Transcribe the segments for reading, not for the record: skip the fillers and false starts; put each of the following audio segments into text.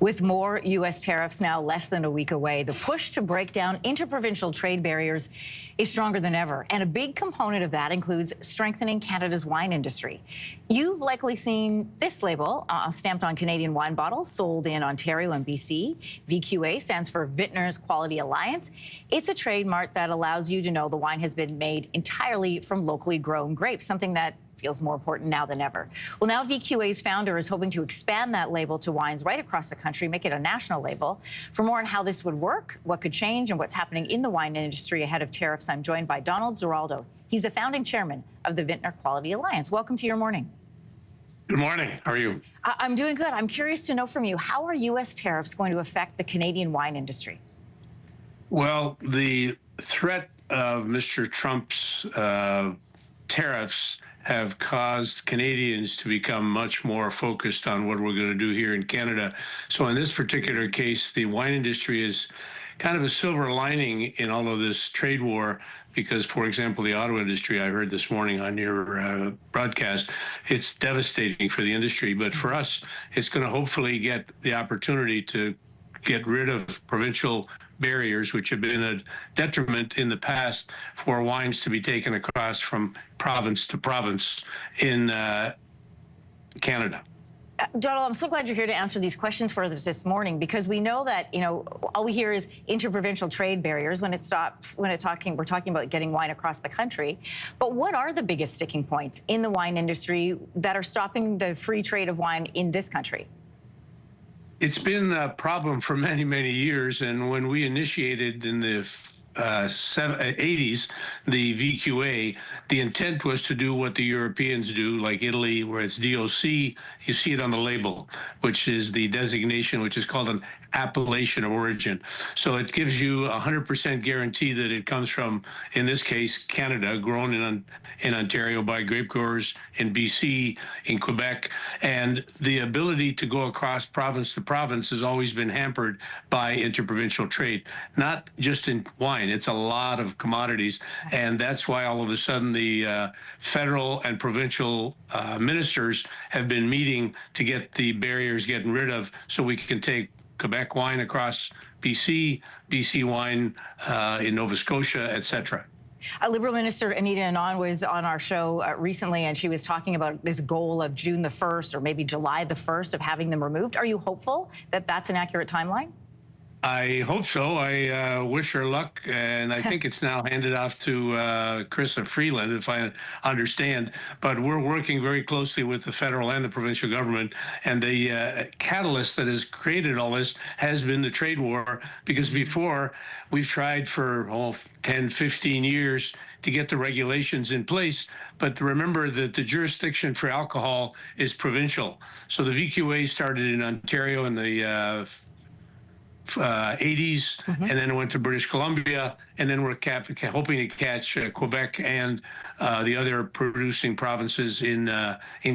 With more U.S. tariffs now less than a week away, the push to break down interprovincial trade barriers is stronger than ever. And a big component of that includes strengthening Canada's wine industry. You've likely seen this label stamped on Canadian wine bottles sold in Ontario and BC. VQA stands for Vintners Quality Alliance. It's a trademark that allows you to know the wine has been made entirely from locally grown grapes, something that feels more important now than ever. Well, now VQA's founder is hoping to expand that label to wines right across the country, make it a national label. For more on how this would work, what could change, and what's happening in the wine industry ahead of tariffs, I'm joined by Donald Zeraldo. He's the founding chairman of the Vintner Quality Alliance. Welcome to your morning. Good morning. How are you? I'm doing good. I'm curious to know from you, how are U.S. tariffs going to affect the Canadian wine industry? Well, the threat of Mr. Trump's tariffs have caused Canadians to become much more focused on what we're going to do here in Canada. So in this particular case, the wine industry is kind of a silver lining in all of this trade war because, for example, the auto industry, I heard this morning on your broadcast, it's devastating for the industry. But for us, it's going to hopefully get the opportunity to get rid of provincial barriers, which have been a detriment in the past for wines to be taken across from province to province in Canada. Donald, I'm so glad you're here to answer these questions for us this morning, because we know that, all we hear is interprovincial trade barriers we're talking about getting wine across the country. But what are the biggest sticking points in the wine industry that are stopping the free trade of wine in this country? It's been a problem for many, many years. And when we initiated in the 80s, the VQA, the intent was to do what the Europeans do, like Italy, where it's DOC. You see it on the label, which is the designation, which is called an appellation of origin. So it gives you 100% guarantee that it comes from, in this case, Canada, grown in Ontario by grape growers in BC, in Quebec. And the ability to go across province to province has always been hampered by interprovincial trade, not just in wine. It's a lot of commodities. And that's why all of a sudden the federal and provincial ministers have been meeting to get the barriers getting rid of so we can take Quebec wine across BC, BC wine in Nova Scotia, etc. Liberal Minister Anita Anand was on our show recently, and she was talking about this goal of June the 1st or maybe July the 1st of having them removed. Are you hopeful that that's an accurate timeline? I hope so. I wish her luck, and I think it's now handed off to Chrysler Freeland, if I understand. But we're working very closely with the federal and the provincial government, and the catalyst that has created all this has been the trade war, because before we've tried for 10, 15 years to get the regulations in place. But remember that the jurisdiction for alcohol is provincial. So the VQA started in Ontario in the 80s, and then it went to British Columbia, and then we're hoping to catch Quebec and the other producing provinces in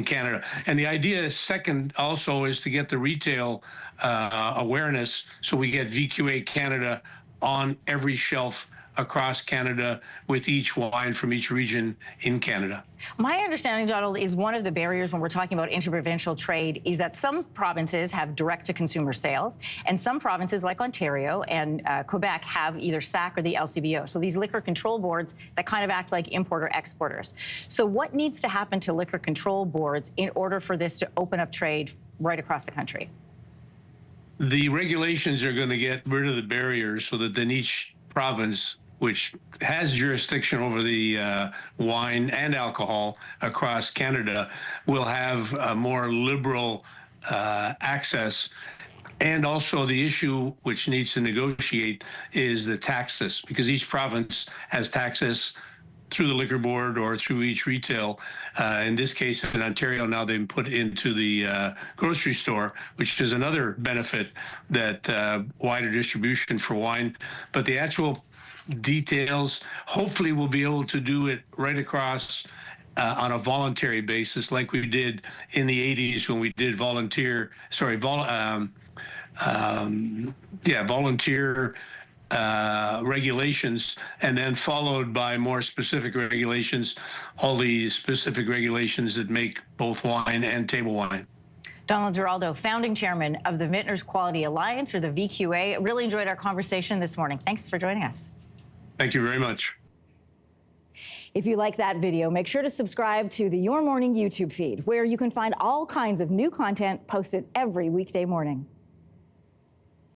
Canada. And the idea, second, also is to get the retail awareness, so we get VQA Canada on every shelf across Canada with each wine from each region in Canada. My understanding, Donald, is one of the barriers when we're talking about interprovincial trade is that some provinces have direct-to-consumer sales, and some provinces like Ontario and Quebec have either SAC or the LCBO. So these liquor control boards that kind of act like importer-exporters. So what needs to happen to liquor control boards in order for this to open up trade right across the country? The regulations are going to get rid of the barriers so that then each province, which has jurisdiction over the wine and alcohol across Canada, will have a more liberal access. And also the issue which needs to negotiate is the taxes, because each province has taxes through the liquor board or through each retail. In this case, in Ontario, now they've put into the grocery store, which is another benefit, that wider distribution for wine. But the actual details, hopefully we'll be able to do it right across on a voluntary basis, like we did in the 80s when we did volunteer regulations, and then followed by more specific regulations, all the specific regulations that make both wine and table wine. Donald Giraldo, founding chairman of the Vintners Quality Alliance, or the VQA. Really enjoyed our conversation this morning. Thanks for joining us. Thank you very much. If you like that video, make sure to subscribe to the Your Morning YouTube feed, where you can find all kinds of new content posted every weekday morning.